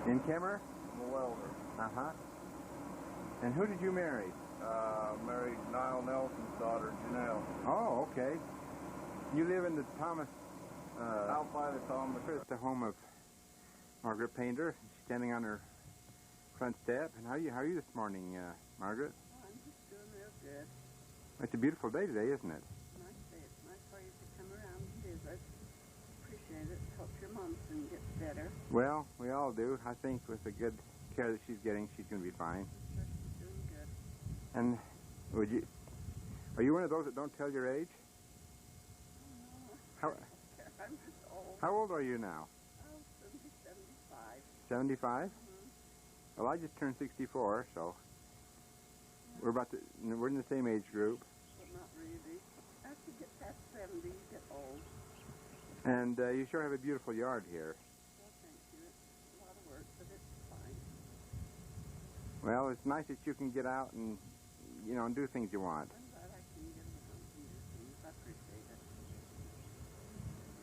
In Kemmer? I'm a welder. Uh-huh. And who did you marry? Married Niall Nelson's daughter, Janelle. Oh, okay. You live in the Thomas... Out by the Thomas. It's the home of Margaret Painter. She's standing on her front step. And how are you this morning, Margaret? Oh, I'm just doing real good. It's a beautiful day today, isn't it? Nice day. It's nice for you to come around and visit. Appreciate it. Hope your mom soon gets better. Well, we all do. I think with the good care that she's getting, she's going to be fine. I'm sure she's doing good. And are you one of those that don't tell your age? Oh, no. I'm just old. How old are you now? Oh, 75. 75? Well, I just turned 64, so we're in the same age group. But not really. After you get past 70, you get old. And you sure have a beautiful yard here. Well, thank you. It's a lot of work, but it's fine. Well, it's nice that you can get out and, and do things you want. I'm glad I can get around and do things. I appreciate it.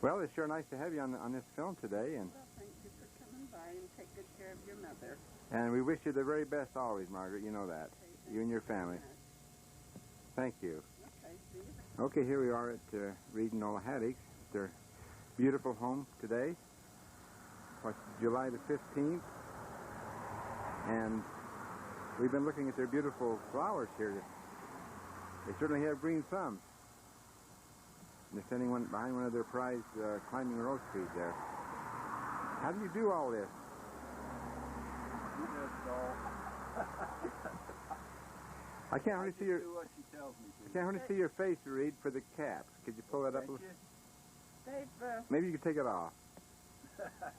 Well, it's sure nice to have you on this film today, and Well, thank you for coming by and take good care of your mother. and we wish you the very best always, Margaret. You know that. Okay, You and your thank family. very Thank you. much. Okay, see you then. Okay, here we are at Reed and Nola Haddix. Their beautiful home today. It's July the 15th. And we've been looking at their beautiful flowers here. They certainly have green thumbs. And they're standing behind one of their prized climbing rose trees there. How do you do all this? You just all. I can't hardly see your do what she tells me to. I can't hardly see your face, Reed, for the cap. Could you pull that up a little? Dave, Maybe you could take it off.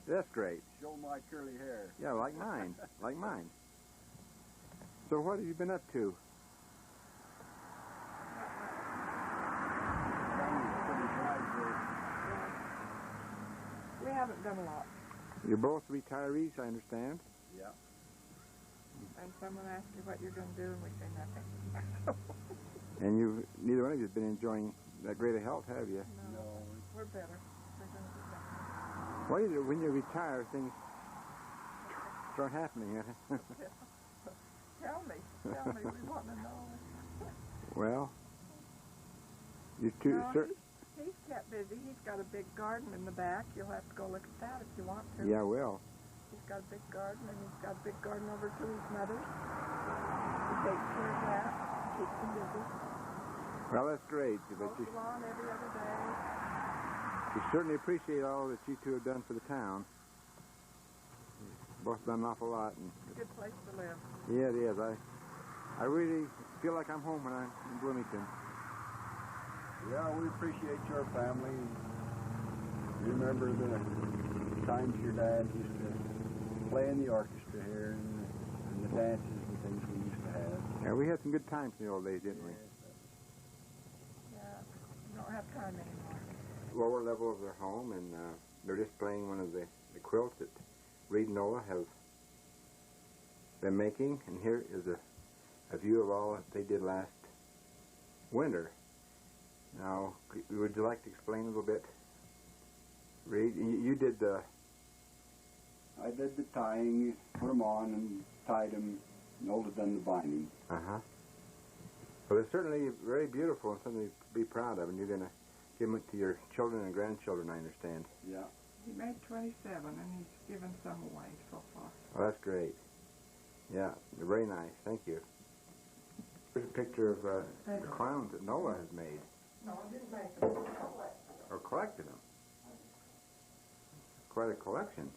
That's great. Show my curly hair. Yeah, like mine. Like mine. So what have you been up to? We haven't done a lot. You're both retirees, I understand. Yeah. And someone asks you what you're going to do, and we say nothing. And neither one of you has been enjoying that great a health, have you? No, we're better. We're going to be better. Well, when you retire, things start happening. Tell me. We want to know. Well, you two, No, sir. he's kept busy. He's got a big garden in the back. You'll have to go look at that if you want to. Yeah, well. He's got a big garden, and he's got a big garden over to his mother's. He takes care of that, keeps him busy. Well, that's great. But Mows the lawn every other day. you certainly appreciate all that you two have done for the town. You've both done an awful lot. And It's a good place to live. yeah, it is. I really feel like I'm home when I'm in Bloomington. Yeah, we appreciate your family. Remember the times your dad used to play in the orchestra here and the dances and things we used to have. Yeah, we had some good times in the old days, didn't we? Yeah, we don't have time anymore. Lower level of their home, and they're displaying one of the quilts that Reed and Nola have been making. And here is a view of all that they did last winter. Now, would you like to explain a little bit, Reed? You did the... I did the tying, put them on and tied them. Nola done the binding. Uh-huh. Well, they're certainly very beautiful and something to be proud of, and you're going to give them to your children and grandchildren, I understand. Yeah. He made 27, and he's given some away so far. Oh, that's great. Yeah, they're very nice. Thank you. Here's a picture of the clowns that Nola has made. No, I didn't make them. Or collected them. Quite a collection.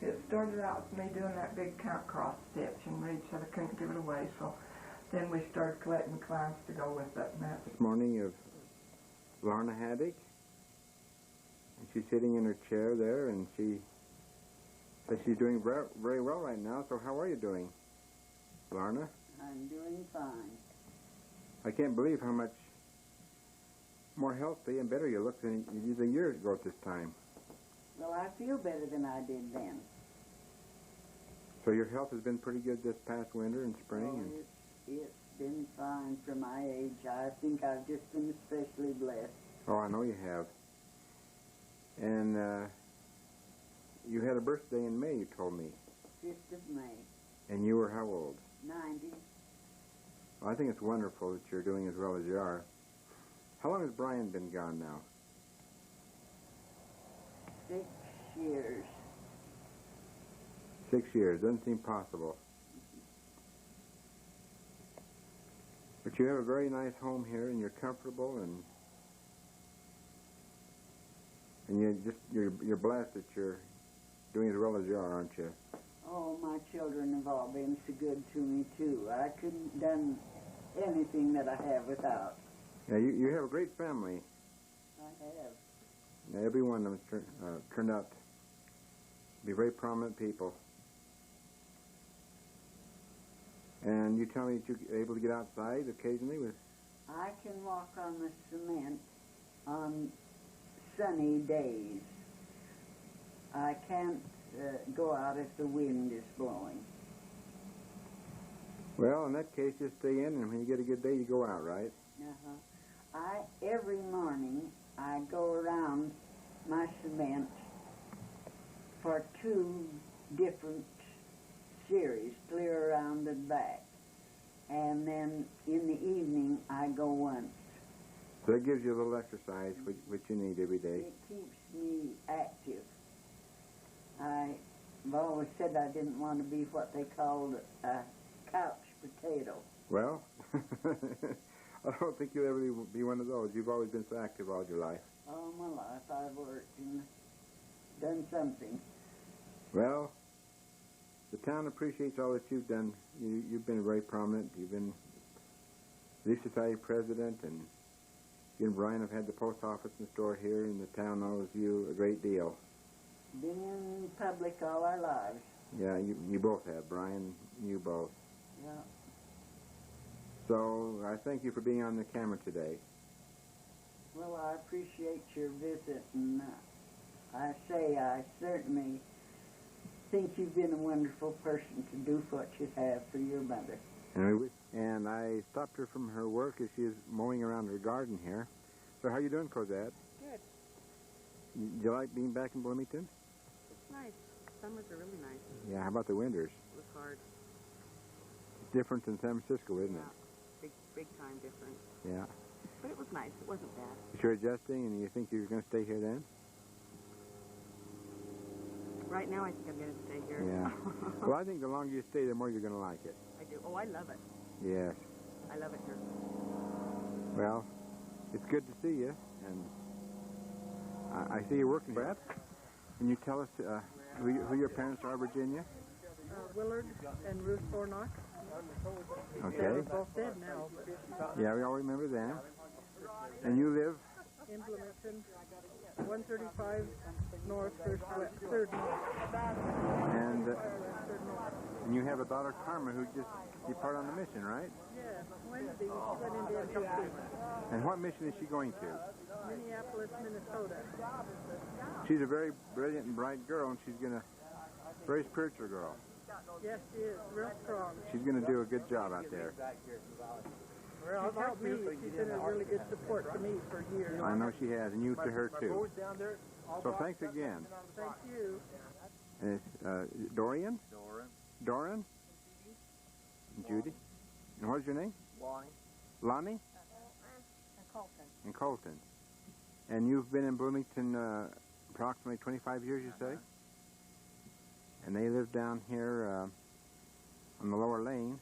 It started out with me doing that big count cross stitch, and Reed said I couldn't give it away, so then we started collecting clowns to go with it. And that's This morning of Lorna Haddock. And she's sitting in her chair there, and she says she's doing very well right now. So how are you doing, Lorna? I'm doing fine. I can't believe how much more healthy and better you look than you did a year ago at this time. Well, I feel better than I did then. So your health has been pretty good this past winter and spring? Oh, And it's been fine for my age. I think I've just been especially blessed. oh, I know you have. And you had a birthday in May, you told me. 5th of May, And you were how old? 90. Well, I think it's wonderful that you're doing as well as you are. How long has Brian been gone now? 6 years. 6 years. Doesn't seem possible. But you have a very nice home here, and you're comfortable, and you're blessed that you're doing as well as you are, aren't you? Oh, my children have all been so good to me, too. I couldn't have done anything that I have without. Yeah, you have a great family. I have. Now, every one of them turned out to be very prominent people. And you tell me that you're able to get outside occasionally with... I can walk on the cement on sunny days. I can't go out if the wind is blowing. Well, in that case, just stay in, and when you get a good day, you go out, right? Uh-huh. Every morning, I go around my cement for 2 different series, clear around and back. And then in the evening, I go once. So that gives you a little exercise, which you need every day. It keeps me active. I've always said I didn't want to be what they called a couch potato. Well, I don't think you'll ever be one of those. You've always been so active all your life. All my life I've worked and done something. Well, the town appreciates all that you've done. You've been very prominent. You've been Relief Society president, and you and Brian have had the post office and store here, and the town owes you a great deal. Been in public all our lives. Yeah, you both have, Brian. You both. Yeah. So I thank you for being on the camera today. Well, I appreciate your visit, and I certainly think you've been a wonderful person to do what you have for your mother. And I stopped her from her work as she was mowing around her garden here. So how you doing, Cosette? Good. Do you like being back in Bloomington? It's nice. Summers are really nice. Yeah, how about the winters? It was hard. It's different than San Francisco, isn't it? Big time different. Yeah. But it was nice. It wasn't bad. You're adjusting, and you think you're going to stay here then? Right now, I think I'm going to stay here. Yeah. Well, I think the longer you stay, the more you're going to like it. I do. Oh, I love it. Yes. I love it here. Well, it's good to see you, and I see you working, Brad. Can you tell us who your parents are, Virginia? Willard and Ruth Thornock. Okay. They're both dead now. But Yeah, we all remember them. And you live? in Bloomington, 135 north, 3rd north. And you have a daughter, Karma, who just departed on the mission, right? Yes, Wednesday she went into NTC. And what mission is she going to? Minneapolis, Minnesota. She's a very brilliant and bright girl, and she's very spiritual girl. Yes, she is. Real strong. She's going to do a good job out there. She's helped me. She's been a really good support to me for years. I know she has, and you to her, too. So thanks again. Thank you. And it's Dorian? Doran? And Judy? And what's your name? Lonnie? And Colton. And Colton. And you've been in Bloomington approximately 25 years, you say? And they live down here on the lower lane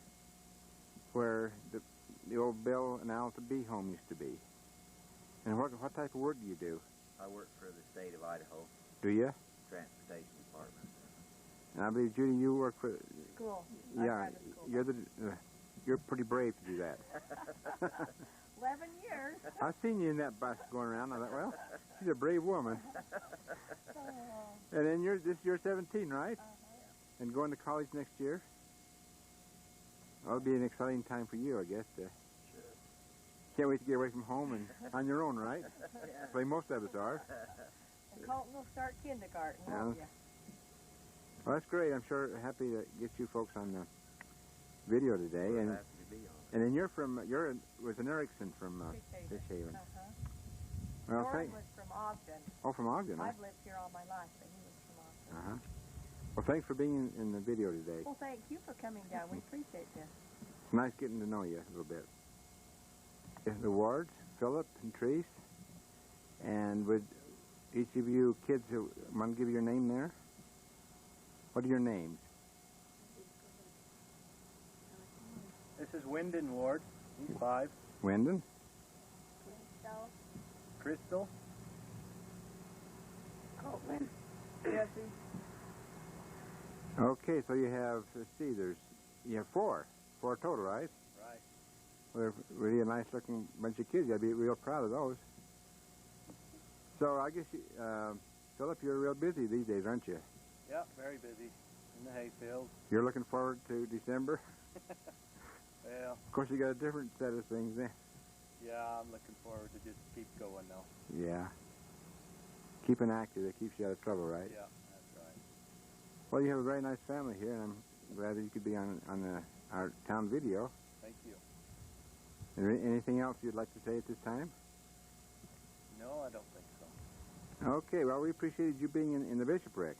where the old Bill and Alta B home used to be. And what type of work do you do? I work for the state of Idaho Do you? Transportation Department. And I believe, Judy, you work for... School. Yeah, you're pretty brave to do that. 11 years. I've seen you in that bus going around. I thought, well, she's a brave woman. And then you're 17, right? And going to college next year? That'll be an exciting time for you, I guess. Can't wait to get away from home and on your own, right? Like most of us are. And Colton will start kindergarten, Yeah. won't you? Well, that's great. I'm sure happy to get you folks on the video today. We're And happy to be on. then you're with an Erickson from Fish Haven. Uh-huh. Well, Doran was from from Ogden. Oh, from Ogden. I've lived here all my life, but he was from Ogden. Uh-huh. Well, thanks for being in the video today. Well, thank you for coming down. We appreciate this. It's nice getting to know you a little bit. The Wards, Philip and Treese, and would each of you kids want to give your name there? What are your names? This is Wyndon Ward. He's 5. Wyndon? Crystal. Copeland. Jesse. Okay, so you have, let's see, you have 4 total, right? Right. Well, they're really a nice-looking bunch of kids. You'll be real proud of those. So I guess, Philip, you're real busy these days, aren't you? Yeah, very busy in the hayfield. You're looking forward to December? Well, Of course, you got a different set of things there. yeah, I'm looking forward to just keep going now. Yeah. Keeping active, that keeps you out of trouble, right? Yeah, that's right. Well, you have a very nice family here, and I'm glad that you could be on our town video. Thank you. Is there anything else you'd like to say at this time? No, I don't think so. Okay, well, we appreciated you being in the bishopric.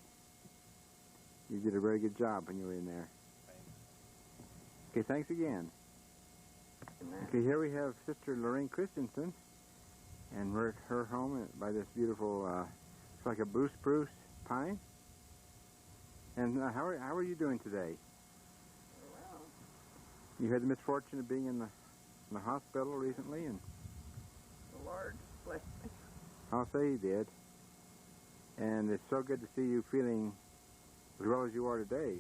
You did a very good job when you were in there. Thanks. Okay, thanks again. Okay, here we have Sister Lorraine Christensen, and we're at her home by this beautiful, it's like a spruce pine. And how are you doing today? Well, You had the misfortune of being in the hospital recently, and the Lord bless me. I'll say He did. And it's so good to see you feeling as well as you are today.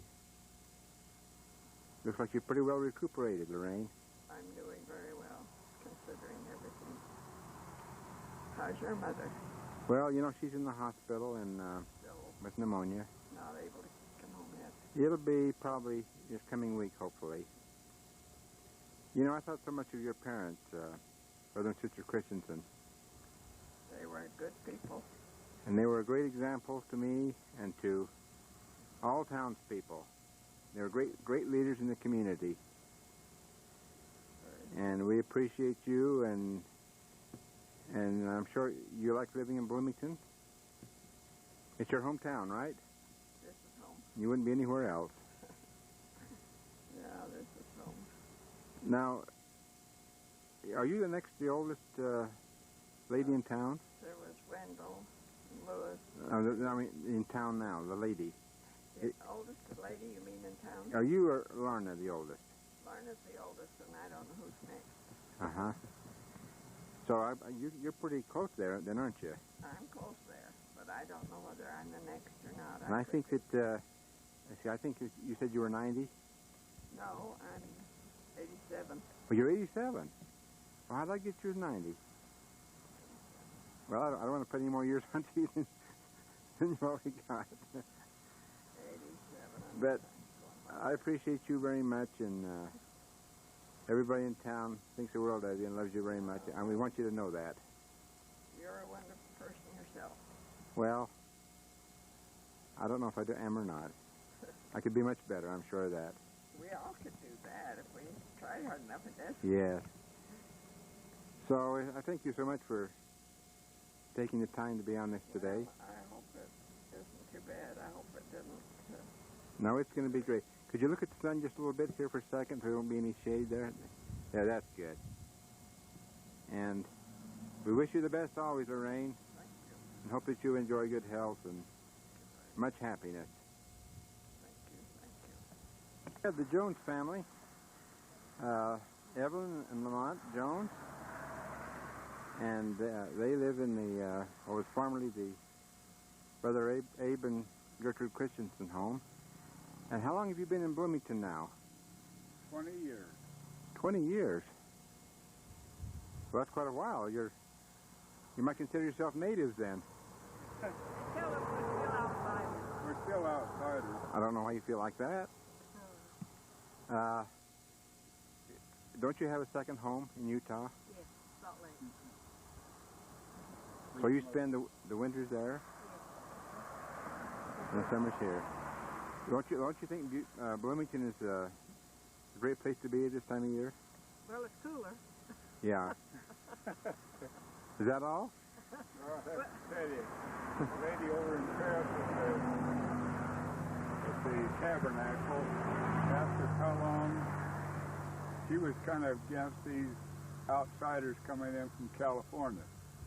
Looks like you're pretty well recuperated, Lorraine. I'm doing very well, considering everything. How's your mother? Well, you know, she's in the hospital and Still with pneumonia. not able to come home yet. It'll be probably this coming week, hopefully. You know, I thought so much of your parents, Brother and Sister Christensen. They were good people. And they were a great example to me and to all townspeople. They were great leaders in the community. And we appreciate you, and I'm sure you like living in Bloomington. It's your hometown, right? This is home. You wouldn't be anywhere else. Yeah, this is home. Now, are you the oldest lady in town? There was Wendell, Lewis. I mean, in town now, the lady. The oldest lady, you mean in town? Are you or Lorna the oldest? Lorna's the oldest, and I don't know who's next. Uh-huh. So you're pretty close there, then, aren't you? I'm close there, but I don't know whether I'm the next or not. And I think that, I think you said you were 90? No, I'm 87. Well, you're 87. Well, how'd I get you as 90? Well, I don't want to put any more years on you than you've already got. 87. But I appreciate you very much, and everybody in town thinks the world of you and loves you very much, and we want you to know that. You're a wonderful person yourself. Well, I don't know if I am or not. I could be much better, I'm sure of that. We all could do that if we tried hard enough at this. Yes. So I thank you so much for taking the time to be on this today. Well, I hope it isn't too bad. I hope it didn't. No, it's going to be great. Could you look at the sun just a little bit here for a second so there won't be any shade there? Yeah, that's good. And we wish you the best always, Lorraine. Thank you. And hope that you enjoy good health and much happiness. Thank you. We have the Jones family, Evelyn and Lamont Jones, and they live in the, what was formerly the Brother Abe and Gertrude Christensen home. And how long have you been in Bloomington now? 20 years. 20 years. Well, that's quite a while. You might consider yourself natives then. Tell them we're still outside. We're still outsiders. I don't know why you feel like that. Don't you have a second home in Utah? Yes, Salt Lake. So you spend the winters there? And the summers here. Don't you think Bloomington is a great place to be at this time of year? Well, it's cooler. Yeah. Is that all? Teddy, the lady over in Paris at the tabernacle asked us how long she was kind of against these outsiders coming in from California.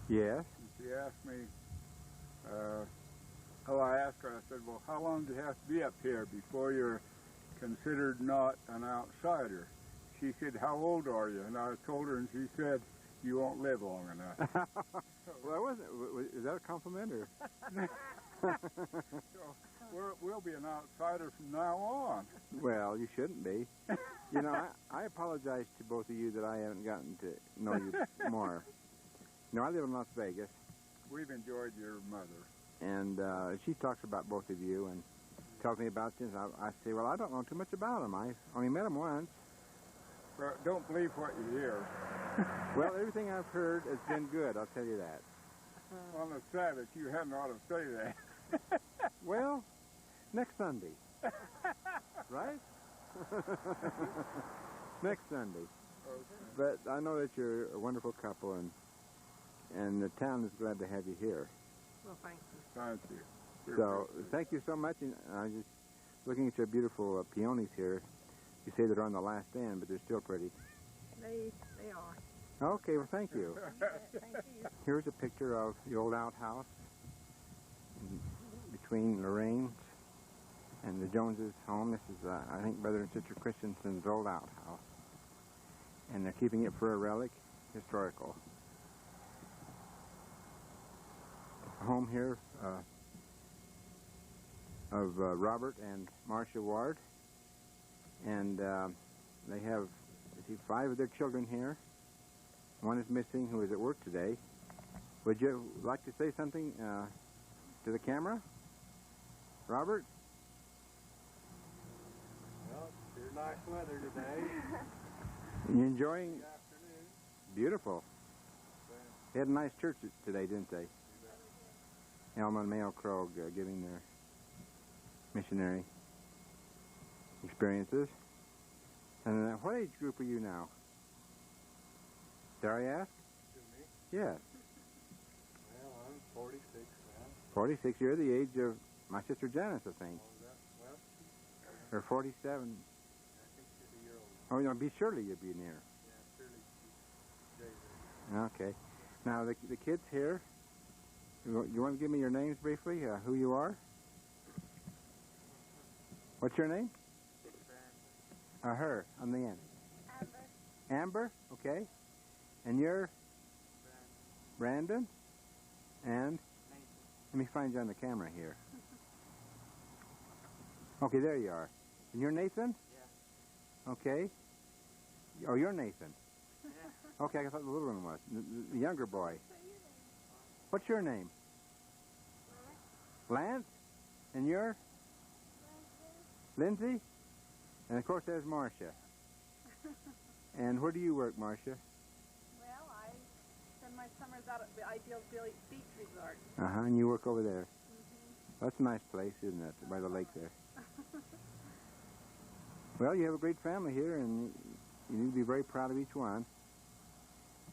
Yes. And she asked me, I asked her, I said, well, how long do you have to be up here before you're considered not an outsider? She said, how old are you? And I told her, and she said, you won't live long enough. Well, is that a compliment or? So we'll be an outsider from now on. Well, you shouldn't be. You know, I apologize to both of you that I haven't gotten to know you more. You know, I live in Las Vegas. We've enjoyed your mother. And she talks about both of you and tells me about you. And I say, well, I don't know too much about him. I only met him once. Well, don't believe what you hear. Well, everything I've heard has been good, I'll tell you that. On the Sabbath, you hadn't ought to say that. Well, next Sunday. Right? Next Sunday. But I know that you're a wonderful couple, and the town is glad to have you here. Well, thank you. Thank you. So, thank you so much. And I'm just looking at your beautiful peonies here. You say they're on the last end, but they're still pretty. They are. Okay, well, thank you. Thank you. Here's a picture of the old outhouse between Lorraine's and the Joneses' home. This is, I think, Brother and Sister Christensen's old outhouse. And they're keeping it for a relic, historical. Home here of Robert and Marcia Ward. And they have, I see, 5 of their children here. One is missing, who is at work today. Would you like to say something to the camera? Robert? Well, it's nice weather today. You enjoying? Good afternoon. Beautiful. They had a nice church today, didn't they? Elma and Mayo Krog giving their missionary experiences. And what age group are you now? Dare I ask? To me? Yes. Well, I'm 46 now. 46. You're the age of my sister Janice, I think. Well, Or 47. I think she's a year older. Oh, no, surely you'd be near. Yeah, surely. Okay. Now, the kids here, you want to give me your names briefly, who you are? What's your name? Her, on the end. Amber. Amber? Okay. And you're? Brandon. And? Let me find you on the camera here. Okay, there you are. And you're Nathan? Yeah. Okay. Oh, you're Nathan. Yeah. Okay, I thought the little one was. The younger boy. What's your name? Lance. Lance? And you're? Lindsay. And of course there's Marcia. And where do you work, Marcia? Well, I spend my summers out at the Ideal Beach Resort. Uh-huh, and you work over there. That's a nice place, isn't it, by the lake there? Well, you have a great family here, and you need to be very proud of each one.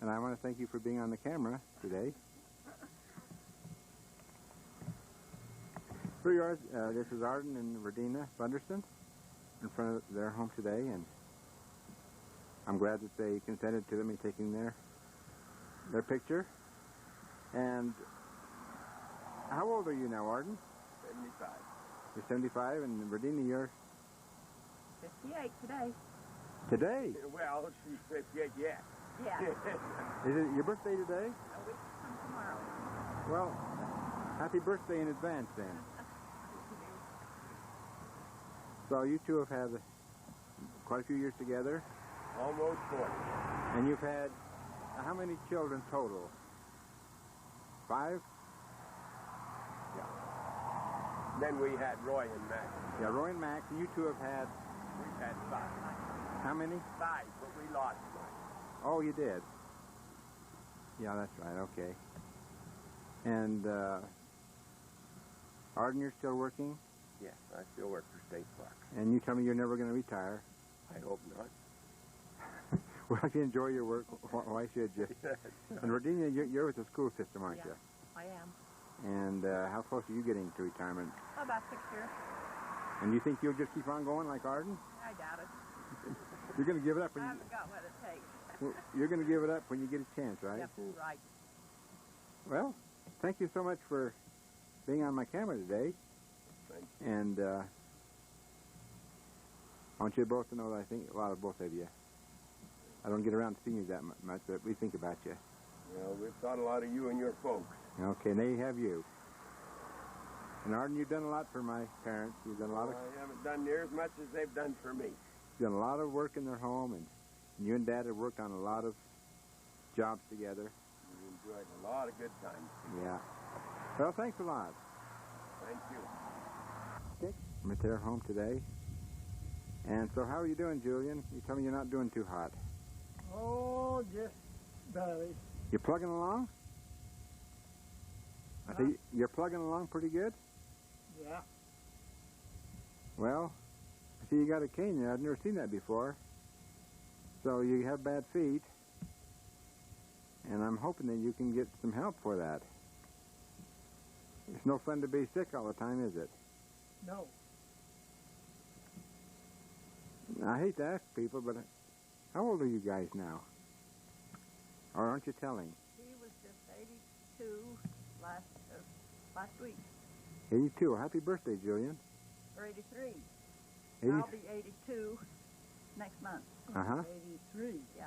And I want to thank you for being on the camera today. Here you are. This is Arden and Verdina Bunderston in front of their home today, and I'm glad that they consented to me taking their picture. And how old are you now, Arden? 75. You're 75, and Verdina, you're 58 today. today. Well, she's 58, yeah. Yeah. Is it your birthday today? A week from tomorrow. Well, happy birthday in advance then. So you two have had quite a few years together, Almost 40. and you've had how many children total? 5? Then we had Roy and Max. Yeah, Roy and Max, and you two have had We've had 5. how many? 5, but we lost one. Oh, you did. Yeah, that's right. Okay. And Arden, you're still working, Yes, I still work for State Park. and you tell me you're never going to retire. I hope not. Well, if you enjoy your work, why should you? And Virginia, you're with the school system, aren't Yeah, I am. you? And how close are you getting to retirement? About 6 years. And you think you'll just keep on going like Arden? I doubt it. You're going to give it up I when you, haven't got what it takes. well, you're going to give it up when you get a chance, right? Yep, right. Well, thank you so much for being on my camera today. Thank And I want you both to know that I think a lot of both of you. I don't get around to seeing you that much, but we think about you. Well, we've thought a lot of you and your folks. Okay, and they have you. And Arden, you've done a lot for my parents. You've done a lot of I haven't done near as much as they've done for me. done a lot of work in their home, and you and Dad have worked on a lot of jobs together. We enjoyed a lot of good times. Yeah. Well, thanks a lot. Thank you. I'm at their home today. And so how are you doing, Julian? You tell me you're not doing too hot. Oh, just barely. You're plugging along? I see you're plugging along pretty good? Yeah. Well, I see you got a cane there. I've never seen that before. So you have bad feet. And I'm hoping that you can get some help for that. It's no fun to be sick all the time, is it? No. I hate to ask people, but how old are you guys now? Or aren't you telling? He was just 82 last week. 82. Happy birthday, Julian. Or 83. 80? I'll be 82 next month. Uh-huh. 83. Yeah.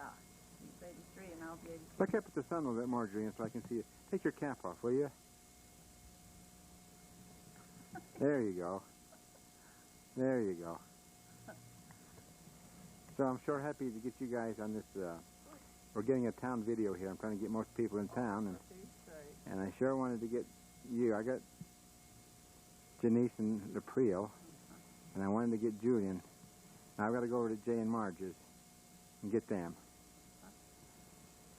He's 83 and I'll be 82. Look up at the sun a little bit more, Julian, so I can see you. Take your cap off, will you? There you go. There you go. So I'm sure happy to get you guys on this. We're getting a town video here. I'm trying to get most people in town, and I sure wanted to get you. I got Janice and Lapreel, and I wanted to get Julian. Now I've got to go over to Jay and Marge's and get them.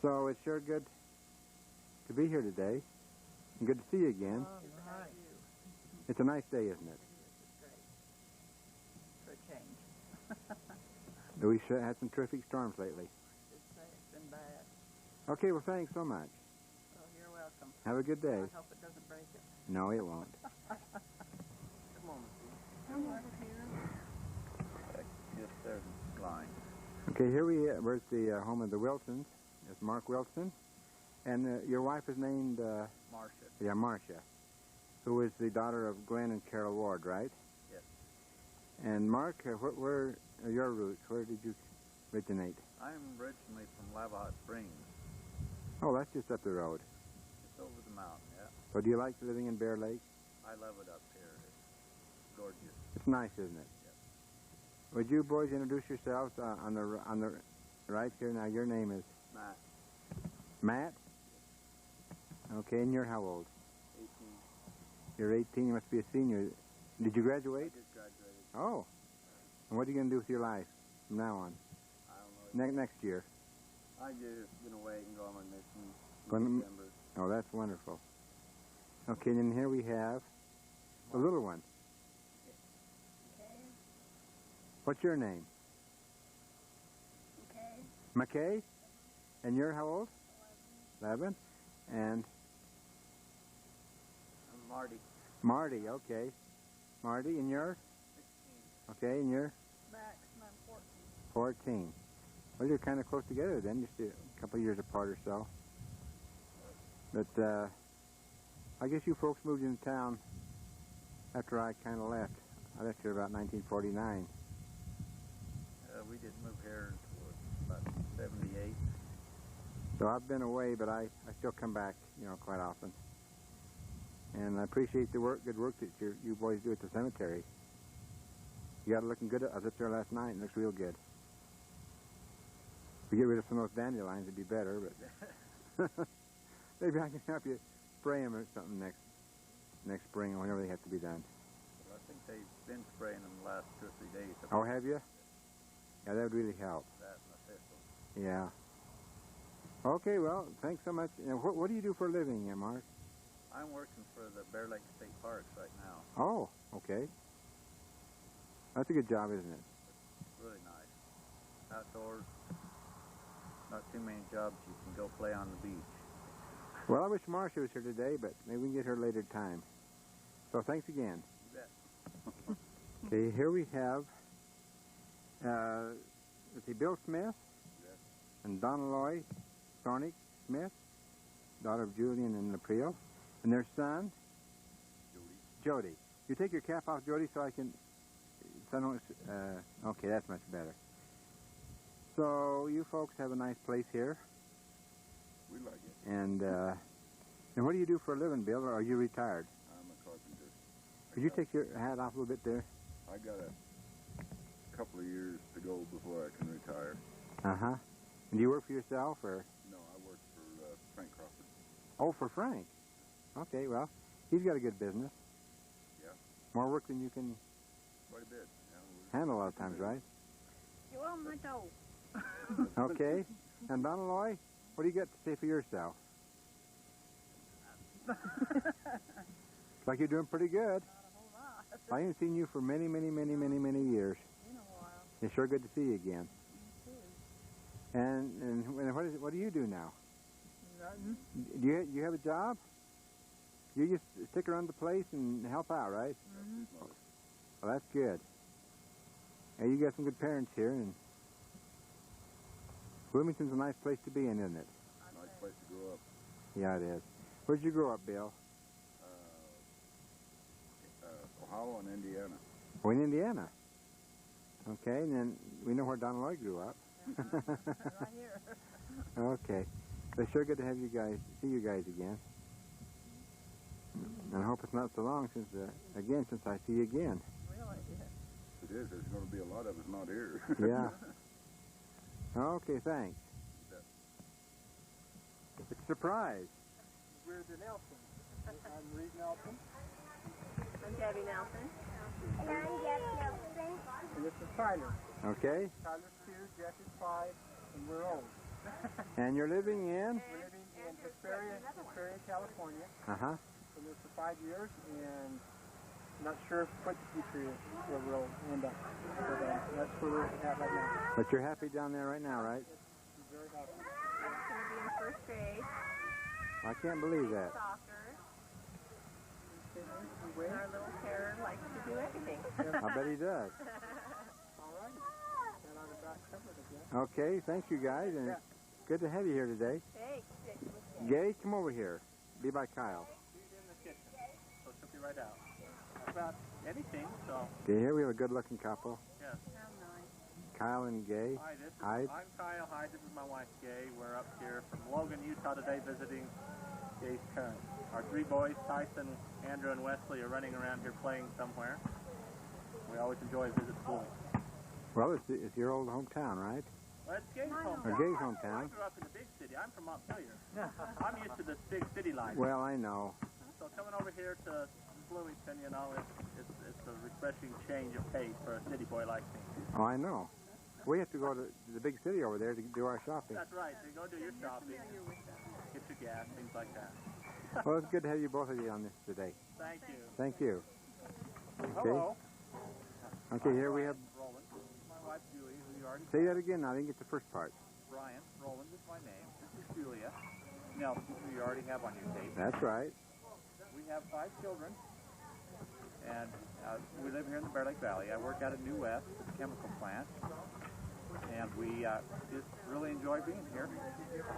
So it's sure good to be here today, and good to see you again. All right. It's a nice day, isn't it? For a change. We've had some terrific storms lately. It's been bad. Okay, well, thanks so much. Oh, you're welcome. Have a good day. I hope it doesn't break it. No, it won't. Come on, Come over here. Just there's a line. Okay, we're at the home of the Wilsons. It's Mark Wilson. And your wife is named... Marcia. Yeah, Marcia, who is the daughter of Glenn and Carol Ward, right? Yes. And Mark, where are your roots? Where did you originate? I'm originally from Lava Springs. Oh, that's just up the road. It's over the mountain, yeah. So do you like living in Bear Lake? I love it up here. It's gorgeous. It's nice, isn't it? Yep. Would you boys introduce yourselves on the right here? Now, your name is? Matt, Matt? Okay, and you're how old? 18. You're 18. You must be a senior. Did you I graduate? just graduated. Oh. And what are you going to do with your life from now on? I don't know. Next year? I just gonna wait and go on my mission Gonna- in December. Oh, that's wonderful. Okay, and then here we have the little one. What's your name? McKay. And you're how old? 11. And I'm Marty. Marty, okay. Marty, and yours? 16. Okay, and you're? Max, and I'm 14. 14. Well, you're kind of close together then, just a couple of years apart or so. But I guess you folks moved into town after I kind of left. I left here about 1949. We didn't move here until about 78. So I've been away, but I still come back, quite often. And I appreciate the good work that you boys do at the cemetery. You got it looking good. I was up there last night, and it looks real good. If we get rid of some of those dandelions, it'd be better, but maybe I can help you spray them or something next spring or whenever they have to be done. Well, I think they've been spraying them the last 2 or 3 days. Oh, have you? Yeah, that would really help. That and the thistle. Yeah. Okay, well, thanks so much. What do you do for a living, Mark? I'm working for the Bear Lake State Parks right now. Oh, okay. That's a good job, isn't it? Really nice. Outdoors. not too many jobs you can go play on the beach. Well, I wish Marcia was here today, but maybe we can get her later time. So thanks again. You bet. Okay, here we have, let's see, Bill Smith and Donna Loy Thornick Smith, daughter of Julian and Laprio, and their son, Jody. You take your cap off, Jody, so I can... okay, that's much better. So you folks have a nice place here. We like it. And what do you do for a living, Bill, or are you retired? I'm a carpenter. Could you take your hat off a little bit there? I got a couple of years to go before I can retire. Uh-huh. And do you work for yourself, or? No, I work for Frank Crawford. Oh, for Frank. Okay, well, he's got a good business. Yeah. More work than you can Quite a bit. Yeah, handle a lot of times, right? You on my toe. Okay. And Donna Loy, what do you got to say for yourself? Like you're doing pretty good. Not a whole lot. I haven't seen you for many, many, many, many, many years. Been a while. It's sure good to see you again. Me too. And what do you do now? Nothing. Do you have a job? You just stick around the place and help out, right? Mm-hmm. Well, that's good. Yeah, you got some good parents here, and Bloomington's a nice place to be in, isn't it? nice place to grow up. Yeah, it is. Where'd you grow up, Bill? Ohio and Indiana. Oh, in Indiana. Okay, and then we know where Donna Loy grew up. Right here. Okay. It's sure good to have you guys, see you guys again. And I hope it's not so long since I see you again. Really? It is. There's going to be a lot of us not here. Yeah. Okay, thanks. It's a surprise. We're the Nelsons. I'm Reed Nelson. I'm Debbie Nelson. And I'm Jeff Nelson. And this is Tyler. Okay. Tyler's 2, Jeff is 5, and we're old. And you're living in? We're living in Hesperia, California. Uh-huh. Been there for 5 years, and not sure what the future is, where we'll end up. But that's where we're at right now. But you're happy down there right now, right? I'm very happy. I'm going to be in first grade. I can't believe that. Soccer. We And our little terror likes to do everything. I bet he does. All right. And I'm about covered again. Okay, thank you guys, and it's good to have you here today. Hey, Gay, come over here. Be by Kyle. She's in the kitchen, so she'll be right out. About anything, so Okay, here we have a good-looking couple. yes. how nice. Kyle and Gay. Hi, Hyde. I'm Kyle Hyde. This is my wife, Gay. We're up here from Logan, Utah today visiting Gay's parents. Our 3 boys, Tyson, Andrew, and Wesley, are running around here playing somewhere. We always enjoy a visit to Bloomington. Well, it's your old hometown, right? Well, it's Gay's hometown. Or Gay's I hometown. grew up in the big city. I'm from Montpelier. I'm used to this big city life. Well, I know. So coming over here to Bloomington, you know, it's a refreshing change of pace for a city boy like me. Oh, I know. We have to go to the big city over there to do our shopping. That's right. So you go do your shopping, get your gas, things like that. Well, it's good to have you both of you on this today. Thank you. Thank you. Okay. Hello. Okay, here we have... Roland. This is my wife, Julie, who you already Say that again. I didn't get the first part. Brian. Roland is my name. This is Julia Nelson, who you already have on your tape. That's right. We have 5 children, and we live here in the Bear Lake Valley. I work out at New West, at the chemical plant, and we just really enjoy being here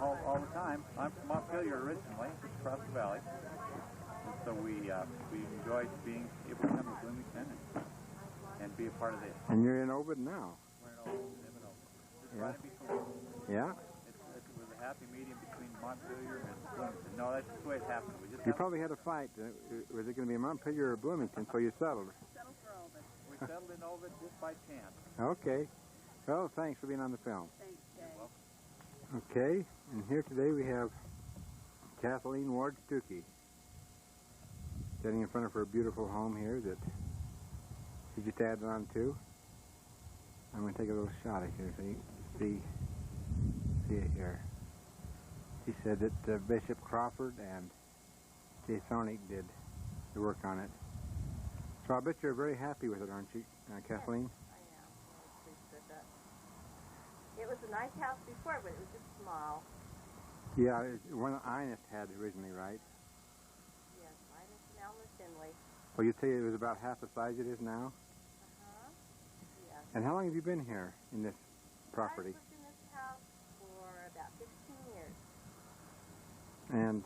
all the time. I'm from Montpelier originally, just across the valley, and so we enjoy being able to come to Bloomington and be a part of this. And you're in Obed now. We're in Oakland, live in Oakland. Just Yeah. right in between. Yeah? It was a happy medium between Montpelier and Bloomington. No, that's just the way it happened. We just You probably had a fight. Was it going to be Montpelier or Bloomington, so you settled? we settled in Ovid just by chance. Okay. Well, thanks for being on the film. Thanks, Jay. Okay, and here today we have Kathleen Ward Stuckey sitting in front of her beautiful home here that she just added on to. I'm going to take a little shot at here so you can see it here. She said that Bishop Crawford and Jay Thornick did the work on it. So I bet you're very happy with it, aren't you, Kathleen? I am. I'm pleased with that. It was a nice house before, but it was just small. Yeah, one Ines had originally, right? Yes, mine is now McKinley. Well, you'd say it was about half the size it is now? Uh-huh. Yes. And how long have you been here in this property? I've lived in this house for about 15 years. And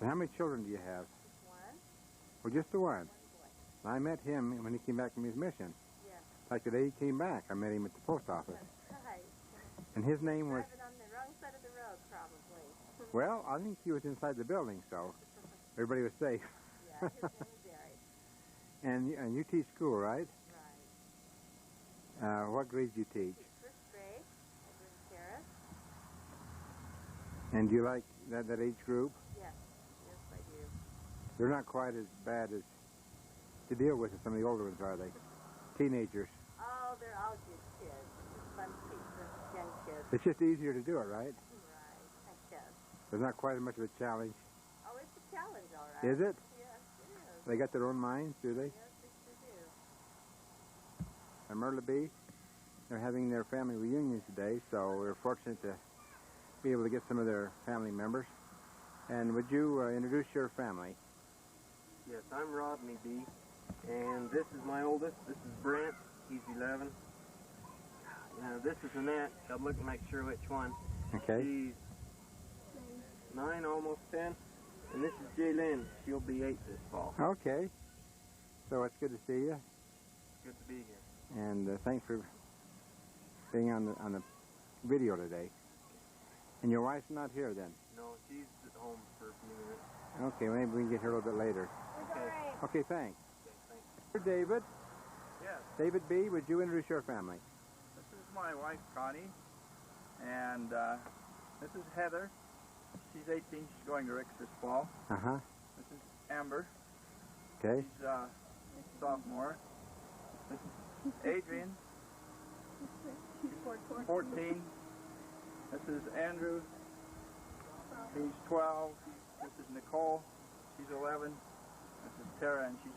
how many children do you have? Just one. Well, just the one. One boy. I met him when he came back from his mission. Yes. Like the day he came back, I met him at the post office. That's right. And his name was... Driving on the wrong side of the road, probably. Well, I think he was inside the building, so everybody was safe. Yeah, his name is Eric. And you teach school, right? Right. What grades do you teach? First grade, over in Paris. And do you like that age group? Yes. Yes, I do. They're not quite as bad as to deal with as some of the older ones, are they? Teenagers. Oh, they're all good kids. It's fun to teach them young kids. It's just easier to do it, right? Right, I guess. There's not quite as much of a challenge. Oh, it's a challenge, all right. Is it? Yes, it is. They got their own minds, do they? Yes, they sure do. And Merle B, they're having their family reunion today, so we're fortunate to be able to get some of their family members. And would you introduce your family? Yes, I'm Rodney B. And this is my oldest. This is Brent. He's 11. This is Annette. I'll look and make sure which one. Okay. She's 9, almost 10. And this is Jaylyn. She'll be 8 this fall. Okay. So it's good to see you. Good to be here. And thanks for being on the video today. And your wife's not here then? No, she's at home for a few minutes. Okay, maybe we can get here a little bit later. Okay. Okay, thanks. Okay, thanks. David. Yes. David B., would you introduce your family? This is my wife, Connie, and this is Heather. She's 18. She's going to Rick's this fall. Uh-huh. This is Amber. Okay. She's a sophomore. This is Adrian. She's 14. This is Andrew. He's 12. This is Nicole. She's 11. This is Tara, and she's